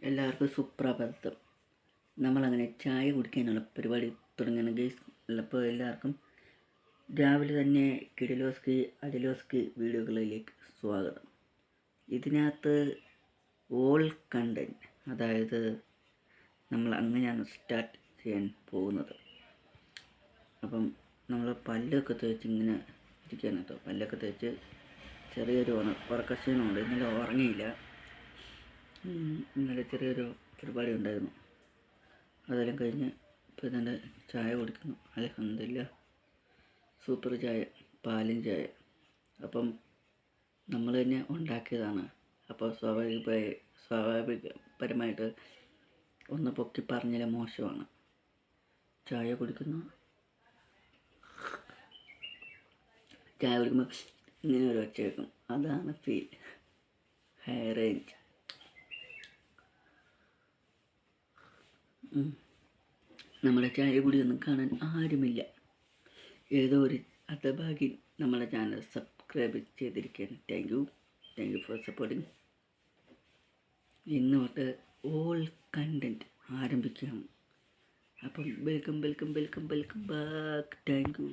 എല്ലാവർക്കും സുപ്രഭാതം. നമ്മളങ്ങനെ ചായ കുടിക്കാനുള്ള പരിപാടി തുടങ്ങിയാണ് ഗൈസ്. അപ്പോൾ എല്ലാവർക്കും രാവിലെ തന്നെ കിടിലോസ്കി അഡിലോസ്കി വീഡിയോകളിലേക്ക് സ്വാഗതം. ഇതിനകത്ത് ഓൾ കണ്ടൻറ്റ്, അതായത് നമ്മൾ അങ്ങനെയാണ് സ്റ്റാർട്ട് ചെയ്യാൻ പോകുന്നത്. അപ്പം നമ്മൾ പല്ലൊക്കെ തേച്ച് ഇങ്ങനെ ഇരിക്കുകയാണ് കേട്ടോ. പല്ലൊക്കെ തേച്ച് ചെറിയൊരു ഉറക്കക്ഷീണമുണ്ട്. ഇന്നലെ ഉറങ്ങിയില്ല. ഇന്നലെ ചെറിയൊരു പരിപാടി ഉണ്ടായിരുന്നു. അതെല്ലാം കഴിഞ്ഞ് ഇപ്പോൾ ഇതിൻ്റെ ചായ കുടിക്കുന്നു. അൽഹംദുലില്ലാഹ്, സൂപ്പർ ചായ, പാലും ചായ. അപ്പം നമ്മൾ തന്നെ ഉണ്ടാക്കിയതാണ്. അപ്പോൾ സ്വാഭാവികപരമായിട്ട് ഒന്ന് പൊക്കി പറഞ്ഞാൽ മോശമാണ്. ചായ കുടിക്കുന്നു. ചായ കുടിക്കുമ്പോൾ ഇങ്ങനെ ഒരു ഒച്ച കേൾക്കും. അതാണ് ഫീൽ. High range. നമ്മുടെ ചായ കുടിയൊന്നും കാണാൻ ആരുമില്ല. ഏതോ ഒരു ഹതഭാഗ്യൻ നമ്മുടെ ചാനൽ സബ്സ്ക്രൈബ് ചെയ്തിരിക്കുകയാണ്. Thank you for supporting. ഇന്ന് തൊട്ട് ഓൾ കണ്ടൻറ്റ് ആരംഭിക്കുകയാണ്. അപ്പം വെൽക്കം ബാക്ക്. Thank you.